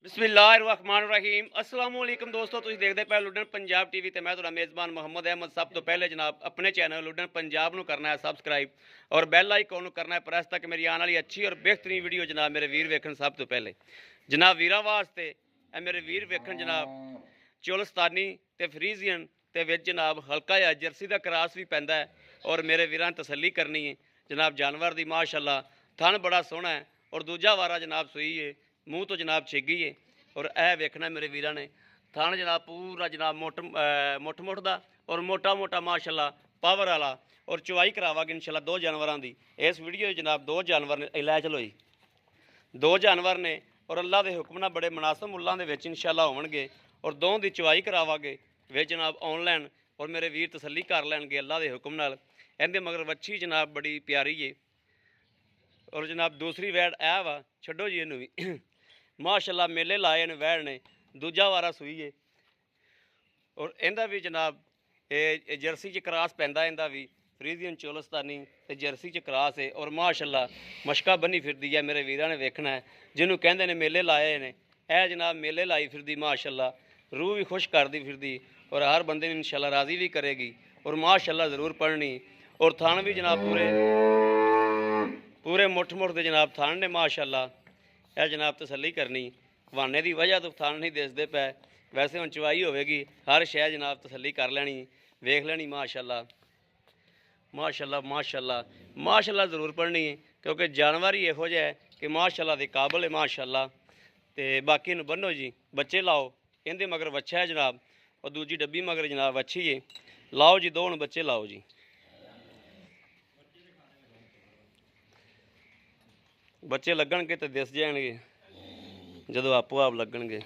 बिस्मिल्लाहिर्रहमानिर्रहीम अस्सलाम वालेकुम दोस्तों, तुसीं देखदे पए लुडन पंजाब टीवी ते मैं तुहाडा मेज़बान मोहम्मद अहमद। सब तो पहले जनाब अपने चैनल लुडन पंजाब नूं करना है सबसक्राइब और बैल आइकन नूं करना है प्रेस तक मेरी आने वाली अच्छी और बेहतरीन वीडियो जनाब मेरे वीर वेखण। सब तो पहले जनाब वीरां वास्ते मेरे वीर वेखण जनाब चोलस्तानी ते फ्रीजियन ते विच जनाब हल्का जिहा जर्सी दा क्रास भी पैंदा है और मेरे वीरां तसल्ली करनी है जनाब जानवर दी। माशाअल्लाह थन बड़ा सोहना है और दूजा वारा जनाब सूई है, मूँह तो जनाब छिगी है और यह वेखना मेरे वीरां ने थन जनाब पूरा जनाब मुठ मुठ दा और मोटा मोटा माशाअल्लाह पावर वाला और चुवाई करावांगे इंशाअल्लाह दो जानवरों की। इस वीडियो जनाब दो जानवर ने लै चलो जी, दो जानवर ने और अल्लाह के हुक्म नाल बड़े मुनासिब मुल्लां दे विच इंशाअल्लाह होवणगे और दों दी चुवाई करावांगे वे जनाब ऑनलाइन और मेरे वीर तसल्ली कर लैणगे अल्लाह के हुक्म नाल। इहदे मगर वच्छी जनाब बड़ी प्यारी है और जनाब दूसरी वैड़ ऐ वा छड्डो जी इनू भी माशाअल्लाह मेले लाए ने वैड़ ने दूजा वारा सूई है और इहदा भी जनाब ये जर्सी च क्रास पैंदा इहदा भी फ्रीजियन चोलस्तानी ते जर्सी च क्रास है और माशाअल्लाह मशका बनी फिरदी है। मेरे वीरां ने वेखना है जिन्होंने कहंदे ने मेले लाए ने यह जनाब मेले लाई फिरदी माशाअल्लाह रूह भी खुश करदी फिरदी और हर बंदे ने इंशाअल्लाह राज़ी भी करेगी और माशाअल्लाह ज़रूर पढ़नी और थान भी जनाब पूरे मुठ मुठ के जनाब थान ने माशाअल्लाह। यह जनाब तसल्ली करनी हवाने की वजह तो थान नहीं दिसते पै, वैसे हम चवाई होगी हर शह जनाब तसल्ली कर लैनी वेख लैनी माशाअल्लाह माशाअल्लाह माशाअल्लाह माशाअल्लाह ज़रूर पढ़नी है क्योंकि जानवर ही इहो जिहा है कि माशाअल्लाह के काबल है माशाअल्लाह। तो बाकी इन्हूं बन्नो जी बच्चे लाओ, इहदे मगर वच्छा है जनाब और दूजी डब्बी मगर जनाब वच्छी है। लाओ जी दो बच्चे लाओ जी, बच्चे लगणगे तो दिस जाएंगे जदों आपो आप लगणगे।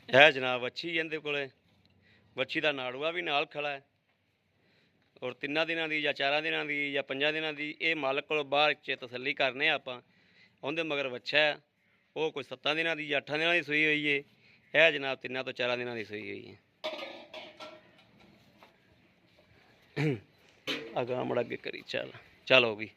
यह जनाब वच्छी इहदे कोले वच्छी का नाड़ूआ भी नाल खड़ा है और 3 दिनों की या 4 दिनों की या 5 दिनों की ये मालक को बाहर च तसल्ली करने आपां। उहदे मगर वच्छा है वो कोई 7 दिनों की या 8 दिनों की सूई हुई है, यह जनाब 3 तो 4 दिनों की सूई हुई है। अगा मुड़ा अगे करी चल चल होगी।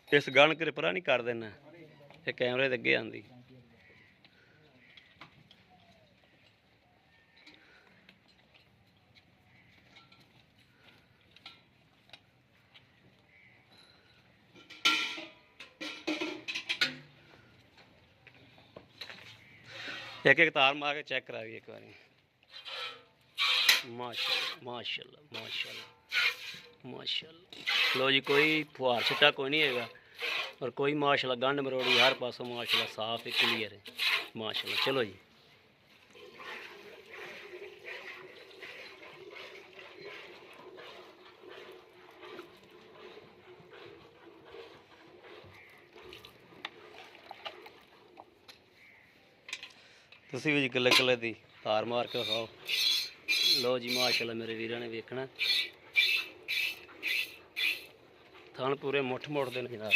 इस गण के परा नहीं कर देना, ये कैमरे के अगे आंदी एक एक तार मार के चेक करा एक बार। माशाअल्लाह माशाअल्लाह माशाअल्लाह माशाअल्लाह। लो जी कोई फुहार छिट्टा कोई नहीं हैगा और कोई माशाअल्लाह गंढ मरोड़ी हर पासों माशाअल्लाह साफ है क्लीयर है माशाअल्लाह। चलो जी तुसी भी गले गले दी तार मार के दिखाओ। लो जी माशाअल्लाह मेरे वीरां ने वेखना थान पूरे मुठ मुठ दे जनाब,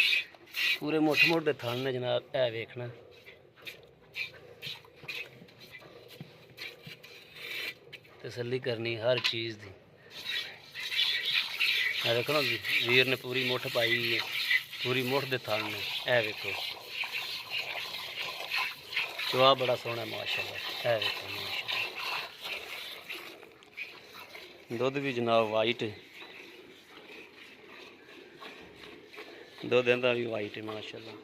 पूरे मुठ मुठ दे थान ने जनाब। है वेखना तसल्ली करनी हर चीज़ की। देखो ना वीर ने पूरी मुठ पाई है, पूरी मुठ दे थान ने। है वेखो चुआ बड़ा सोहना माशाअल्लाह। है वेखो माशाअल्लाह दुध भी जनाब वाइट है, दुध इहदा भी वाइट है माशाअल्लाह।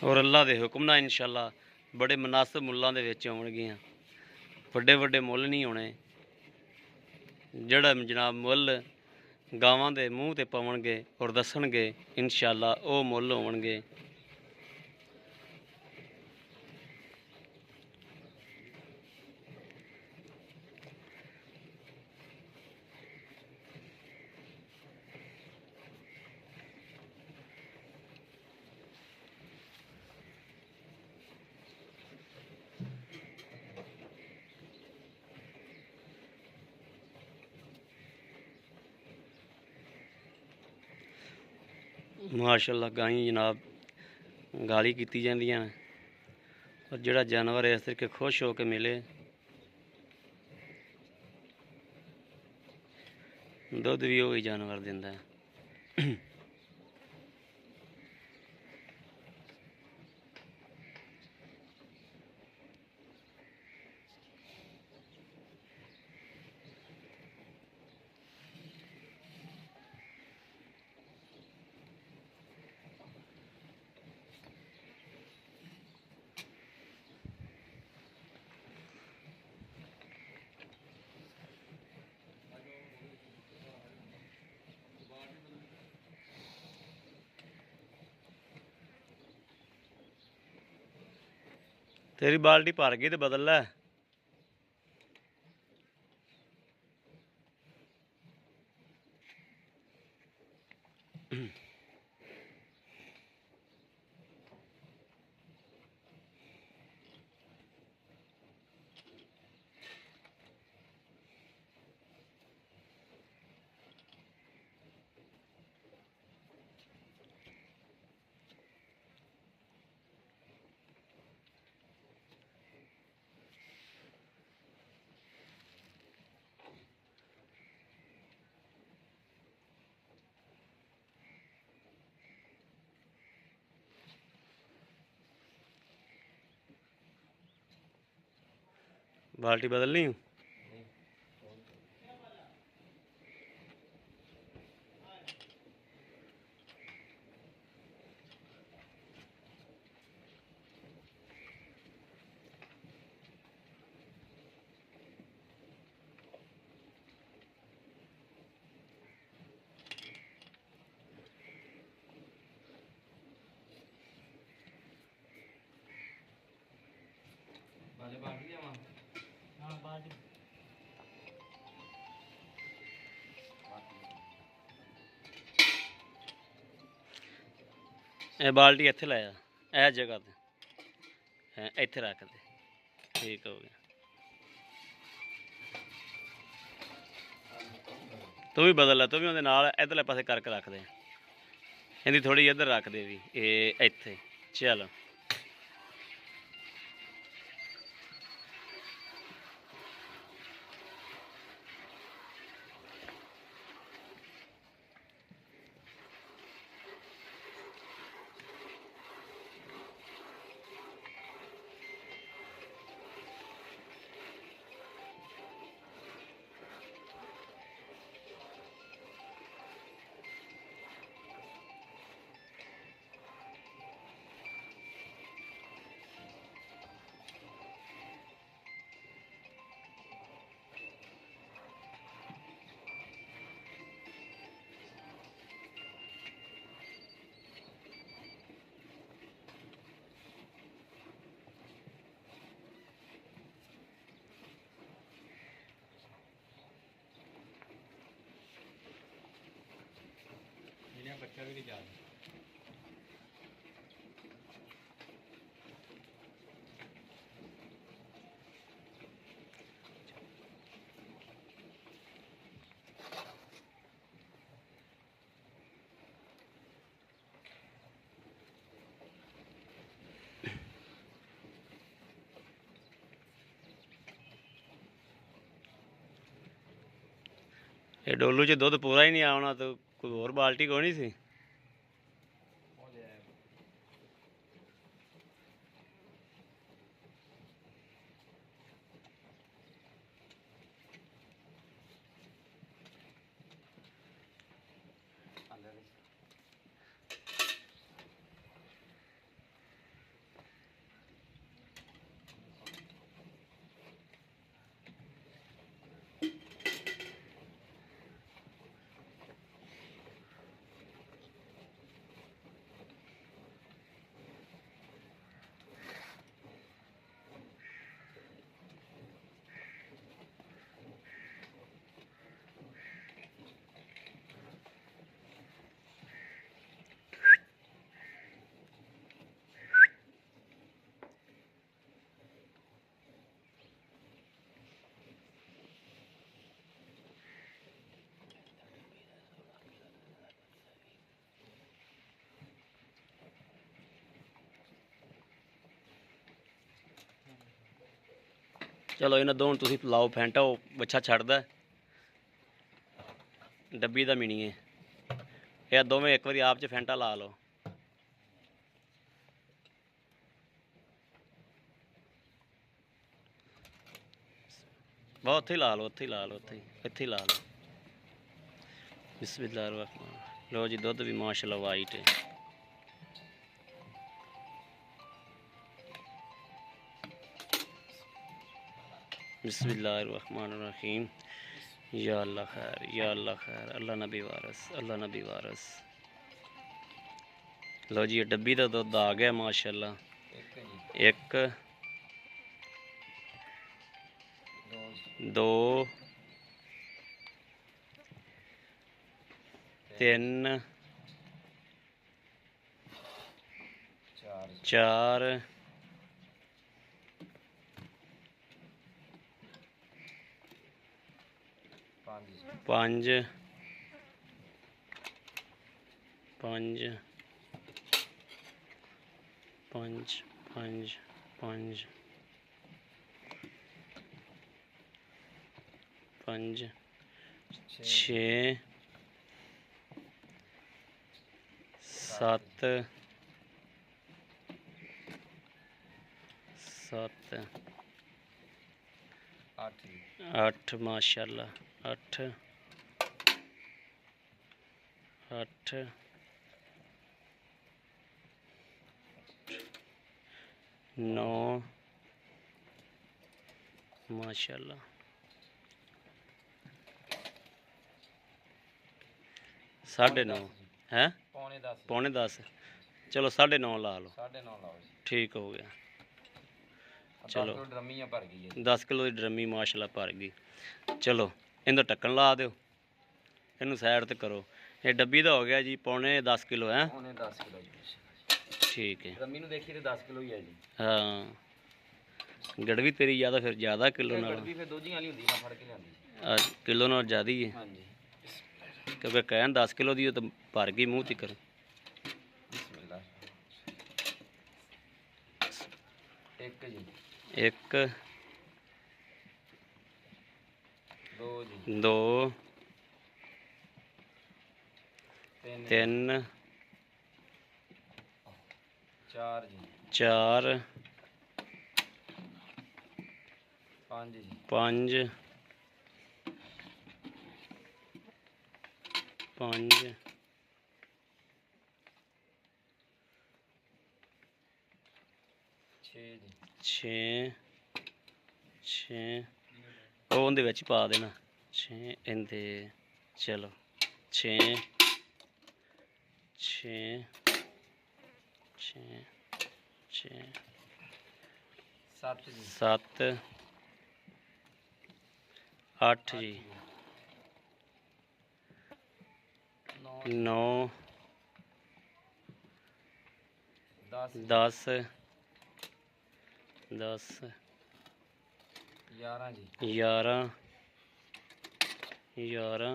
और अल्लाह के हुक्म नाल इंशाअल्लाह बड़े मुनासिब मुल्लां दे विच आउणगियां, वड्डे वड्डे मुल नहीं होने। जिहड़ा जनाब मुल गावां दे मूँह ते पवणगे और दसणगे इंशाअल्लाह वो मुल होवणगे। माशाअल्लाह गाई जनाब गाली की जांदियां ने और जिहड़ा जानवर इस तरीके खुश हो के मिले दुध भी वही जानवर दिंदा है। तेरी बाल्टी भर गई तो बदल लै। बाल्टी बदलनी हूँ। ਇਹ ਬਾਲਟੀ ਇੱਥੇ ਲੈ ਜਾ, ਇਹ ਜਗ੍ਹਾ ਤੇ ਇੱਥੇ ਰੱਖ ਦੇ। ਠੀਕ ਹੋ ਗਿਆ। ਤੂੰ ਵੀ ਬਦਲ ਲੈ, ਤੂੰ ਵੀ ਉਹਦੇ ਨਾਲ ਇੱਧਰਲੇ ਪਾਸੇ ਕਰਕੇ ਰੱਖ ਦੇ। ਇਹਦੀ ਥੋੜੀ ਇੱਧਰ ਰੱਖ ਦੇ ਵੀ, ਇਹ ਇੱਥੇ ਚੱਲ। ਬੱਚਾ ਵੀ ਨਹੀਂ ਜਾ ਇਹ ਡੋਲੂ 'ਚ ਦੁੱਧ ਪੂਰਾ ਹੀ ਨਹੀਂ ਆਉਣਾ ਤਾਂ ਕੋਈ ਹੋਰ ਬਾਲਟੀ ਕੋਈ ਨਹੀਂ ਸੀ। ਚਲੋ ਇਹਨਾਂ ਦੋਵਾਂ ਨੂੰ ਤੁਸੀਂ ਲਾਓ ਫੈਂਟਾ, ਉਹ ਬੱਚਾ ਛੱਡਦਾ ਡੱਬੀ ਦਾ ਮੀਣੀ ਹੈ। ਇਹ ਦੋਵੇਂ ਇੱਕ ਵਾਰੀ ਆਪ 'ਚ ਫੈਂਟਾ ਲਾ ਲਓ। ਬਹੁਤ ਉੱਥੇ ਹੀ ਲਾ ਲਓ, ਉੱਥੇ ਹੀ ਲਾ ਲਓ, ਇੱਥੇ ਹੀ ਲਾ ਲਓ। ਬਿਸਮਿल्लाह रहमान। लो जी दुध भी माशाल्लाह वाइट है। बिस्मिल्लाह रहमान रहीम। या अल्लाह खैर, या अल्लाह खैर, अल्लाह नबी वारस, अल्लाह नबी वारस। लो जी ये डब्बी का दुध आ गया माशाल्लाह। एक दो तीन चार पांच पांच पांच पांच पांच पांच छे सत्त सत्त अठ माशाल्लाह अठ अठ नौ माशाल्लाह साढ़े नौ है पौने 10। चलो 9.5 ला लो। 9.5 ठीक हो गया। चलो 10 किलो की ड्रमी माशाल्लाह भर गई। चलो इनका ढक्कन ला दो, इनू साइड ते करो। ये डब्बी का हो गया जी पौने 10 किलो है। ठीक है। ड्रमी नू देखिए 10 किलो ही है जी। हाँ गड़वी तेरी ज़्यादा फिर ज़्यादा किलो नाल किलो नाल ज़्यादा ही है क्योंकि कहन 10 किलो दी तो भर गई मूँह तिकर। एक दो तीन चार पांच पांच छे छे ਉਹਦੇ ਵਿੱਚ ਪਾ ਦੇਣਾ 6 ਇਹਦੇ। ਚਲੋ 6 6 6 6 7 8 जी 9 10 10 11 11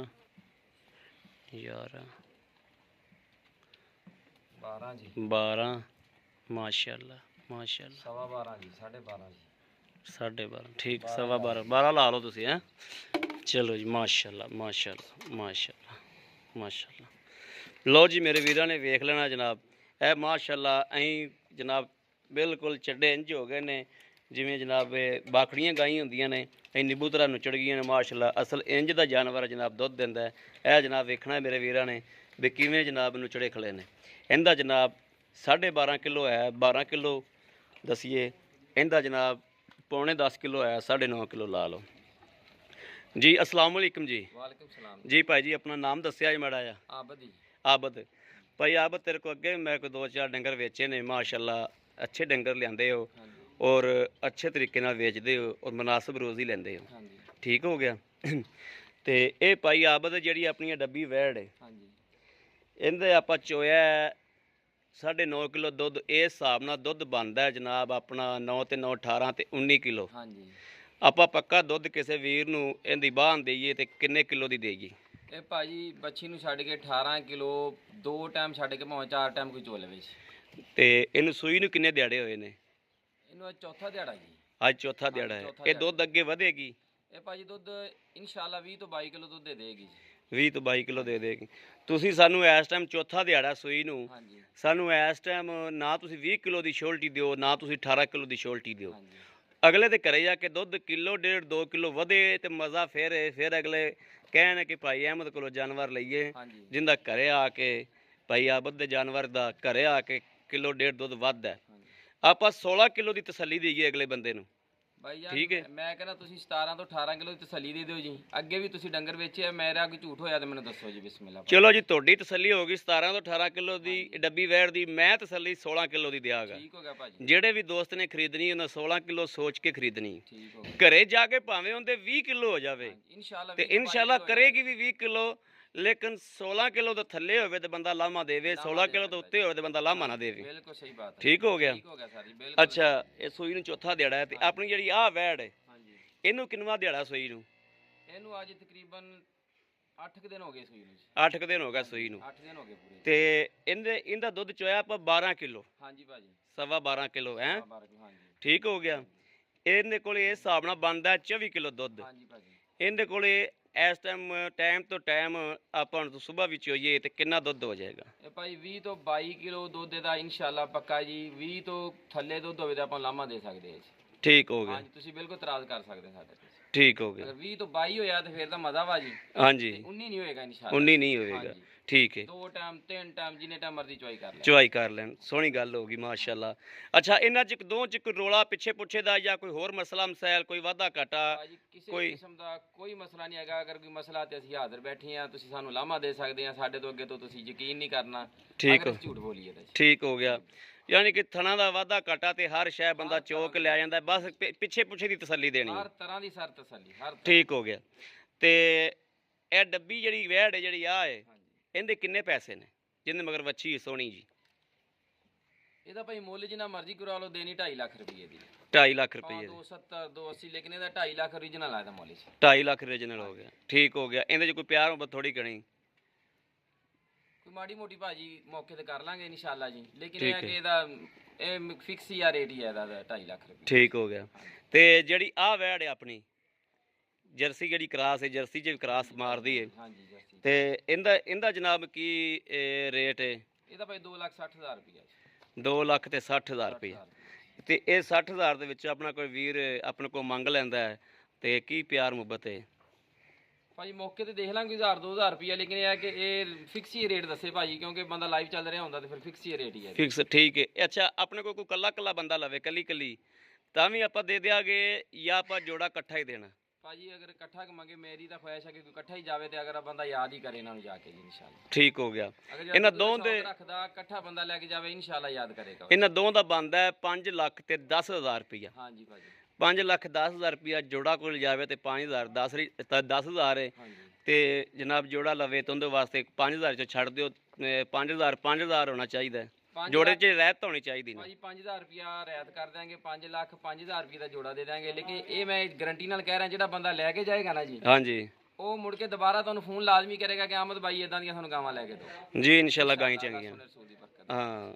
11 12 माशाल्लाह माशाल्लाह 12.5 ठीक 12.5 ला लो तुसी हैं। चलो जी माशाल्लाह माशाल्लाह माशाल्लाह माशाल्लाह। लो जी मेरे वीरां ने वेख लेना जनाब ए माशाल्लाह अहीं जनाब बिल्कुल चड्डे इंज हो गए ने जिवें जनाब बाखड़ियां गाई होंदियां ने ए नींबू तरह नुचड़ गई ने माशाल्लाह। असल इंज दा जानवर जनाब दुध दिंदा है। ए जनाब वेखना मेरे वीरां ने भी किवें जनाब नुचड़े खड़े ने। इहदा जनाब 12.5 किलो है 12 किलो दसीए। इहदा जनाब पौने 10 किलो है 9.5 किलो ला लो जी। अस्सलाम वालेकुम जी। जी भाई जी अपना नाम दस्या जी माड़ा जा। आबद भाई आबद तेरे को अगे मैं कोई 2-4 डंगर वेचे ने माशाल्लाह। अच्छे डंगर लियाते हो और अच्छे तरीके नाल वेचदे हो और मुनासिब रोज़ ही लेंदे हो। ठीक हो गया। तो ये भाई आबद जी अपनी डब्बी वैड़ है इहदे आपां चोया 9.5 किलो दुध इस हिसाब नाल दुध बनदा है जनाब अपना 9 ते 9 18 ते 19 किलो। ਆਪਾਂ ਪੱਕਾ ਦੁੱਧ ਕਿਸੇ ਵੀਰ ਨੂੰ ਇਹਦੀ ਬਾਹਨ ਦੇਈਏ ਤੇ ਕਿੰਨੇ ਕਿਲੋ ਦੀ ਦੇਈਏ? ਇਹ ਭਾਜੀ ਬੱਚੀ ਨੂੰ ਛੱਡ ਕੇ 18 ਕਿਲੋ 2 ਟਾਈਮ ਛੱਡ ਕੇ ਭਾਵੇਂ 4 ਟਾਈਮ ਕੋਈ ਚੋਲੇ ਵਿੱਚ। ਤੇ ਇਹਨੂੰ ਸੂਈ ਨੂੰ ਕਿੰਨੇ ਦਿਹਾੜੇ ਹੋਏ ਨੇ? ਇਹਨੂੰ ਚੌਥਾ ਦਿਹਾੜਾ ਜੀ। ਅੱਜ ਚੌਥਾ ਦਿਹਾੜਾ ਹੈ, ਚੌਥਾ ਇਹ ਦਿਹਾੜਾ। ਦੁੱਧ ਅੱਗੇ ਵਧੇਗੀ? ਇਹ ਭਾਜੀ ਦੁੱਧ ਇਨਸ਼ਾਅੱਲਾ 20 ਤੋਂ 22 ਕਿਲੋ ਦੁੱਧ ਦੇ ਦੇਗੀ ਜੀ। 20 ਤੋਂ 22 ਕਿਲੋ ਦੇ ਦੇਗੀ। ਤੁਸੀਂ ਸਾਨੂੰ ਇਸ ਟਾਈਮ ਚੌਥਾ ਦਿਹਾੜਾ ਸੂਈ ਨੂੰ, ਹਾਂਜੀ ਸਾਨੂੰ ਇਸ ਟਾਈਮ ਨਾ ਤੁਸੀਂ 20 ਕਿਲੋ ਦੀ ਸ਼ੋਲਟੀ ਦਿਓ, ਨਾ ਤੁਸੀਂ 18 ਕਿਲੋ ਦੀ ਸ਼ੋਲਟੀ ਦਿਓ। ਹਾਂਜੀ ਅਗਲੇ ਦੇ ਘਰੇ ਜਾ ਕੇ ਦੁੱਧ ਕਿਲੋ ਡੇਢ 2 ਕਿਲੋ ਵਧੇ ਤੇ ਮਜ਼ਾ ਫਿਰ ਹੈ। ਫਿਰ ਅਗਲੇ ਕਹਿਣ ਕਿ ਭਾਈ ਅਹਿਮਦ ਕੋਲੋਂ ਜਾਨਵਰ ਲਈਏ, ਹਾਂਜੀ ਜਿੰਦਾ ਘਰੇ ਆ ਕੇ ਭਾਈ ਆਬਦ ਦੇ ਜਾਨਵਰ ਦਾ ਘਰੇ ਆ ਕੇ ਕਿਲੋ ਡੇਢ ਦੁੱਧ ਵੱਧ ਹੈ। ਹਾਂਜੀ ਆਪਾਂ 16 ਕਿਲੋ ਦੀ ਤਸੱਲੀ ਦੇਈਏ ਅਗਲੇ ਬੰਦੇ ਨੂੰ। ਭਾਈ ਠੀਕ ਹੈ। ਯਾਰ ਮੈਂ ਕਹਿੰਦਾ ਤੁਸੀਂ 17 ਤੋਂ 18 ਕਿਲੋ ਦੀ ਤਸੱਲੀ ਦੇ ਦਿਓ ਜੀ। ਅੱਗੇ ਵੀ ਤੁਸੀਂ ਡੰਗਰ ਵੇਚੇ ਆ, ਮੇਰਾ ਕੋਈ ਝੂਠ ਹੋਇਆ ਤੇ ਮੈਨੂੰ ਦੱਸੋ ਜੀ। ਬਿਸਮਿਲ੍ਲਾ। ਚਲੋ ਜੀ, ਤੁਹਾਡੀ ਤਸੱਲੀ ਹੋ ਗਈ 17 ਤੋਂ 18 ਕਿਲੋ ਦੀ ਡੱਬੀ ਵੈੜ ਦੀ, ਮੈਂ ਤਸੱਲੀ 16 ਕਿਲੋ ਦੀ ਦਿਆਂਗਾ। ਠੀਕ ਹੋ ਗਿਆ ਭਾਜੀ। ਜਿਹੜੇ ਵੀ ਦੋਸਤ ਨੇ ਖਰੀਦਣੀ ਉਹਨਾਂ 16 ਕਿਲੋ ਸੋਚ ਕੇ ਖਰੀਦਣੀ। ਠੀਕ ਹੋ ਗਿਆ ਘਰੇ ਜਾ ਕੇ ਭਾਵੇਂ ਉਹਦੇ 20 ਕਿਲੋ ਹੋ ਜਾਵੇ ਇਨਸ਼ਾਅੱਲਾ। ਤੇ ਇਨਸ਼ਾਅੱਲਾ ਕਰੇਗੀ ਵੀ 20 ਕਿਲੋ, ਲੇਕਿਨ 16 ਕਿਲੋ ਤੋਂ ਥੱਲੇ ਹੋਵੇ ਤੇ ਬੰਦਾ ਲਾਮਾ ਦੇਵੇ, 16 ਕਿਲੋ ਤੋਂ ਉੱਤੇ ਹੋਵੇ ਤੇ ਬੰਦਾ ਲਾਮਾ ਨਾ ਦੇਵੇ। ਬਿਲਕੁਲ ਸਹੀ ਬਾਤ ਹੈ। ਠੀਕ ਹੋ ਗਿਆ। ਠੀਕ ਹੋ ਗਿਆ ਸਰ ਜੀ, ਬਿਲਕੁਲ। ਅੱਛਾ, ਇਹ ਸੂਈ ਨੂੰ ਚੌਥਾ ਦਿਹਾੜਾ ਹੈ ਤੇ ਆਪਣੀ ਜਿਹੜੀ ਆਹ ਵੈੜ ਹੈ ਹਾਂਜੀ ਇਹਨੂੰ ਕਿੰਨਵਾਂ ਦਿਹਾੜਾ ਸੂਈ ਨੂੰ? ਇਹਨੂੰ ਅੱਜ ਤਕਰੀਬਨ 8 ਦਿਨ ਹੋ ਗਏ ਸੂਈ ਨੂੰ ਜੀ। 8 ਦਿਨ ਹੋ ਗਿਆ ਸੂਈ ਨੂੰ 8 ਦਿਨ ਹੋ ਗਏ ਪੂਰੇ। ਤੇ ਇਹਦਾ ਦੁੱਧ ਚੋਇਆ ਆਪਾਂ 12 ਕਿਲੋ, ਹਾਂਜੀ ਭਾਜੀ। ਸਵਾ 12 ਕਿਲੋ ਹੈ। ਹਾਂਜੀ ਠੀਕ ਹੋ ਗਿਆ। ਇਹਦੇ ਕੋਲ ਇਸ ਹਿਸਾਬ ਨਾਲ ਬਣਦਾ 24 ਕਿਲੋ ਦੁੱਧ। ਹਾਂਜੀ ਭਾਜੀ। ਇਹਦੇ ਕੋਲੇ ਇਸ ਟਾਈਮ ਤੋਂ ਟਾਈਮ ਆਪਾਂ ਨੂੰ ਸਵੇਰ ਵਿੱਚ ਹੋਈਏ ਤੇ ਕਿੰਨਾ ਦੁੱਧ ਹੋ ਜਾਏਗਾ? ਇਹ ਭਾਈ 20 ਤੋਂ 22 ਕਿਲੋ ਦੁੱਧ ਦਾ ਇਨਸ਼ਾਅੱਲਾ ਪੱਕਾ ਜੀ। 20 ਤੋਂ ਥੱਲੇ ਦੁੱਧ ਹੋਵੇ ਤਾਂ ਆਪਾਂ ਲਾਮਾ ਦੇ ਸਕਦੇ ਹਾਂ ਜੀ। ਠੀਕ ਹੋ ਗਿਆ। ਹਾਂਜੀ ਤੁਸੀਂ ਬਿਲਕੁਲ ਇਤਰਾਜ਼ ਕਰ ਸਕਦੇ ਸਾਡੇ ਤੇ। ਠੀਕ ਹੋ ਗਿਆ। ਅਗਰ 20 ਤੋਂ 22 ਹੋਇਆ ਤੇ ਫਿਰ ਤਾਂ ਮਜ਼ਾ ਵਾ ਜੀ। ਹਾਂਜੀ, ਤੇ 19 ਨਹੀਂ ਹੋਏਗਾ ਇਨਸ਼ਾਅੱਲਾ। 19 ਨਹੀਂ ਹੋਏਗਾ। ਹਾਂਜੀ। ਠੀਕ ਹੈ, 2 ਟਾਈਮ 3 ਟਾਈਮ ਜਿੰਨੇ ਟਾਈਮ ਮਰਜ਼ੀ ਚੁਆਈ ਕਰ ਲੈ। ਚੁਆਈ ਕਰ ਲੈਣ। ਸੋਹਣੀ ਗੱਲ ਹੋ ਗਈ ਮਾਸ਼ਾਅੱਲਾ। ਅੱਛਾ, ਇਹਨਾਂ ਚ ਦੋ ਚ ਕੋਈ ਰੋਲਾ ਪਿੱਛੇ ਪੁੱਛੇ ਦਾ ਜਾਂ ਕੋਈ ਹੋਰ ਮਸਲਾ ਮਸਾਇਲ, ਕੋਈ ਵਾਧਾ ਘਾਟਾ? ਭਾਜੀ ਕਿਸੇ ਕੋਈ- ਕਿਸਮ ਦਾ ਕੋਈ ਮਸਲਾ ਨਹੀਂ ਹੈਗਾ। ਅਗਰ ਕੋਈ ਮਸਲਾ ਤੇ ਅਸੀਂ ਹਾਜ਼ਰ ਬੈਠੇ ਆ, ਤੁਸੀਂ ਸਾਨੂੰ ਲਾਮਾ ਦੇ ਸਕਦੇ ਆ। ਸਾਡੇ ਤੋਂ ਅੱਗੇ ਤੋਂ ਤੁਸੀਂ ਯਕੀਨ ਨਹੀਂ ਕਰਨਾ। ਠੀਕ ਅਗਰ ਹੋ। ਅਸੀਂ ਝੂਠ ਬੋਲੀਏ ਤਾਂ ਜੀ। ਠੀਕ ਹੋ ਗਿਆ। ਯਾਨੀ ਕਿ ਥਣਾ ਦਾ ਵਾਧਾ ਘਾਟਾ ਤੇ ਹਰ ਸ਼ੈ ਬੰਦਾ ਚੋਕ ਲਿਆ ਜਾਂਦਾ, ਬਸ ਪਿੱਛੇ ਪੁੱਛੇ ਦੀ ਤਸੱਲੀ ਦੇਣੀ ਹੈ। ਹਰ ਤਰ੍ਹਾਂ ਦੀ ਸਰ ਤਸੱਲੀ ਹਰ ਤਰ੍ਹਾਂ। ਠੀਕ ਹੋ ਗਿਆ। ਤੇ ਇਹ ਡੱਬੀ ਜਿਹੜੀ ਵੈੜ ਹੈ ਜਿਹੜੀ ਆ ਹੈ, ਹਾਂਜੀ ਇਹਦੇ ਕਿੰਨੇ ਪੈਸੇ ਨੇ ਜਿਹਦੇ ਮਗਰ ਵੱਛੀ ਹੈ ਸੋਹਣੀ ਜੀ? ਇਹਦਾ ਭਾਈ ਮੁੱਲ ਜਿੰਨਾ ਮਰਜ਼ੀ ਕਰਾ ਲਓ, ਦੇਣੀ 2.5 ਲੱਖ ਰੁਪਏ ਦੀ। 2.5 ਲੱਖ ਹਾਂ ਰੁਪਏ ਦੀ। 270 280, ਲੇਕਿਨ ਇਹਦਾ 2.5 ਲੱਖ ਓਰੀਜਨਲ ਆਇਆ ਦਾ ਮੁੱਲ ਜੀ। 2.5 ਲੱਖ ਰੀਜਨਲ ਹੋ ਗਿਆ। ਠੀਕ ਹੋ ਗਿਆ। ਇਹਦੇ ਚ ਕੋਈ ਪਿਆਰ ਮੁਹੱਬਤ ਥੋੜੀ ਕਣੀ? ਕੋਈ ਮਾੜੀ ਮੋਟੀ ਭਾਜੀ ਮੌਕੇ ਤੇ ਕਰ ਲਾਂਗੇ ਇਨਸ਼ਾਅੱਲਾ ਜੀ। ਲੇਕਿਨ ਠੀਕ ਇਹ ਹੈ ਕਿ ਹੈ। ਇਹਦਾ ਇਹ ਫਿਕਸ ਹੀ ਆ ਰੇਟ ਹੀ ਹੈ ਇਹਦਾ 2.5 ਲੱਖ ਰੁਪਏ। ਠੀਕ ਹੋ ਗਿਆ। ਤੇ ਜਿਹੜੀ ਆਹ ਵੈੜ ਹੈ ਆਪਣੀ ਜਰਸੀ, ਜਿਹੜੀ ਕਰਾਸ ਹੈ, ਜਰਸੀ ਚ ਵੀ ਕਰਾਸ ਮਾਰਦੀ ਹੈ, ਹਾਂਜੀ ਜਰਸੀ। ਤੇ ਇਹਦਾ ਜਨਾਬ ਕੀ ਰੇਟ ਹੈ? ਇਹਦਾ ਭਾਈ 2,60,000 ਰੁਪਏ ਜੀ। 2 ਲੱਖ ਤੇ 60,000 ਰੁਪਏ। ਤੇ ਇਹ 60,000 ਦੇ ਵਿੱਚ ਆਪਣਾ ਕੋਈ ਵੀਰ ਆਪਣੇ ਕੋਲ ਮੰਗ ਲੈਂਦਾ ਹੈ ਤੇ ਕੀ ਪਿਆਰ ਮੁਹੱਬਤ ਹੈ? ਭਾਜੀ ਮੌਕੇ ਤੇ ਦੇਖ ਲਾਂਗੇ 1000-2000 ਰੁਪਏ। ਲੇਕਿਨ ਇਹ ਹੈ ਕਿ ਇਹ ਫਿਕਸ ਹੀ ਰੇਟ ਦੱਸੇ ਭਾਜੀ, ਕਿਉਂਕਿ ਬੰਦਾ ਲਾਈਵ ਚੱਲ ਰਿਹਾ ਹੁੰਦਾ ਤੇ ਫਿਰ ਫਿਕਸ ਹੀ ਰੇਟ ਹੀ ਹੈ। ਫਿਕਸ। ਠੀਕ ਹੈ। ਅੱਛਾ, ਆਪਣੇ ਕੋਲ ਕੋਈ ਕੱਲਾ ਕੱਲਾ ਬੰਦਾ ਲਵੇ, ਕੱਲੀ ਕੱਲੀ, ਤਾਂ ਵੀ ਆਪਾਂ ਦੇ ਦਿਆਂਗੇ ਜਾਂ ਆਪਾਂ ਜੋੜਾ ਇਕੱਠਾ ਹੀ ਦੇਣਾ? ਭਾਜੀ ਅਗਰ ਇਕੱਠਾ ਮੰਗੇ, ਮੇਰੀ ਤਾਂ ਖੁਆਇਸ਼ ਹੈ ਕਿ ਕੋਈ ਇਕੱਠਾ ਹੀ ਜਾਵੇ ਤੇ ਅਗਰ ਬੰਦਾ ਯਾਦ ਹੀ ਕਰੇ ਇਹਨਾਂ ਨੂੰ ਜਾ ਕੇ ਜੀ ਇਨਸ਼ਾਅੱਲਾ। ਠੀਕ ਹੋ ਗਿਆ। ਅਗਰ ਇਹਨਾਂ ਦੁੱਧ ਦੋਵਾਂ ਦਾ ਦੇ ਸ਼ੌਕ ਰੱਖਦਾ ਇਕੱਠਾ ਬੰਦਾ ਲੈ ਕੇ ਜਾਵੇ ਇਨਸ਼ਾਅੱਲਾ ਯਾਦ ਕਰੇਗਾ। ਇਹਨਾਂ ਦੋਵਾਂ ਦਾ ਬਣਦਾ ਹੈ 5 ਲੱਖ ਤੇ 10,000 ਰੁਪਇਆ। ਹਾਂਜੀ ਭਾਜੀ। 5 ਲੱਖ 10,000 ਰੁਪਇਆ ਜੋੜਾ ਕੋਲ ਜਾਵੇ ਤੇ 5,000 10,000 ਹੈ। ਹਾਂਜੀ ਤੇ ਜਨਾਬ ਜੋੜਾ ਲਵੇ ਤਾਂ ਉਹਦੇ ਵਾਸਤੇ 5,000 ਚੋਂ ਛੱਡ ਦਿਓ। 5,000 ਹੋਣਾ ਚਾਹੀਦਾ ਹੈ। ਪੰਜ ਜੋੜੇ ਲੱਖ- 'ਚ ਰਹਿਤ ਹੋਣੀ ਚਾਹੀਦੀ ਨਾ। ਭਾਜੀ 5,000 ਰੁਪਿਆ ਰਿਆਇਤ ਕਰ ਦਾਂਗੇ। 5 ਲੱਖ 5,000 ਰੁਪਏ ਦਾ ਜੋੜਾ ਦੇ ਦਾਂਗੇ। ਲੇਕਿਨ ਇਹ ਮੈਂ ਗਾਰੰਟੀ ਨਾਲ ਕਹਿ ਰਿਹਾ, ਜਿਹੜਾ ਬੰਦਾ ਲੈ ਕੇ ਜਾਏਗਾ ਨਾ ਜੀ, ਹਾਂਜੀ ਉਹ ਮੁੜ ਕੇ ਦੁਬਾਰਾ ਤੁਹਾਨੂੰ ਫੋਨ ਲਾਜ਼ਮੀ ਕਰੇਗਾ ਕਿ ਅਹਿਮਦ ਭਾਈ ਇਦਾਂ ਦੀਆਂ ਤੁਹਾਨੂੰ ਗਾਵਾਂ ਲੈ ਕੇ ਦਿਓ ਜੀ। ਇਨਸ਼ਾਅੱਲਾ ਗਾਈ ਚੰਗੀਆਂ। ਸੁਣੇ ਰਸੂਲ ਦੀ ਬਰਕਤ। ਹਾਂ,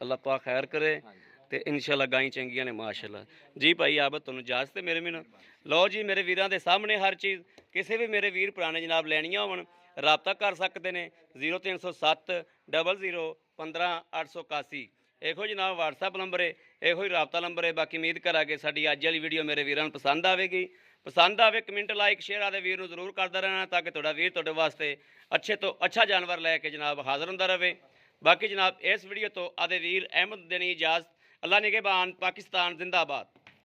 ਅੱਲਾਹ ਪਾਕ ਖੈਰ ਕਰੇ ਹਾਂਜੀ ਤੇ ਇਨਸ਼ਾਅੱਲਾ ਗਾਈ ਚੰਗੀਆਂ ਨੇ ਮਾਸ਼ਾਅੱਲਾ ਜੀ। ਭਾਈ ਆਬਦ ਤੁਹਾਨੂੰ ਇਜਾਜ਼ਤ ਤੇ ਮੇਰੇ ਮੈਨੂੰ ਲਓ ਜੀ। ਮੇਰੇ ਵੀਰਾਂ ਦੇ ਸਾਹਮਣੇ ਹਰ ਚੀਜ਼, ਕਿਸੇ ਵੀ ਮੇਰੇ ਵੀਰ ਭਰਾ ਨੇ ਜਨਾਬ ਲੈਣੀਆਂ ਹੋਣ ਰਾਬਤਾ ਕਰ ਸਕਦੇ ਨੇ। 0307 00 15 881 ਇਹੋ ਜਨਾਬ WhatsApp ਨੰਬਰ ਹੈ, ਇਹੋ ਹੀ ਰਾਬਤਾ ਨੰਬਰ ਹੈ। ਬਾਕੀ ਉਮੀਦ ਕਰਾਂਗੇ ਸਾਡੀ ਅੱਜ ਵਾਲੀ ਵੀਡੀਓ ਮੇਰੇ ਵੀਰਾਂ ਨੂੰ ਪਸੰਦ ਆਵੇਗੀ। ਪਸੰਦ ਆਵੇ ਕਮੈਂਟ ਲਾਈਕ ਸ਼ੇਅਰ ਆਦੇ ਵੀਰ ਨੂੰ ਜ਼ਰੂਰ ਕਰਦਾ ਰਹਿਣਾ, ਤਾਂ ਕਿ ਤੁਹਾਡਾ ਵੀਰ ਤੁਹਾਡੇ ਵਾਸਤੇ ਅੱਛੇ ਤੋਂ ਅੱਛਾ ਜਾਨਵਰ ਲੈ ਕੇ ਜਨਾਬ ਹਾਜ਼ਰ ਹੁੰਦਾ ਰਹੇ। ਬਾਕੀ ਜਨਾਬ ਇਸ ਵੀਡੀਓ ਤੋਂ ਆਦੇ ਵੀਰ ਅਹਿਮਦ ਦੇਣੀ ਇਜਾਜ਼ਤ। ਅੱਲਾ ਨਿਗਹਿਬਾਨ। ਪਾਕਿਸਤਾਨ ਜ਼ਿੰਦਾਬਾਦ।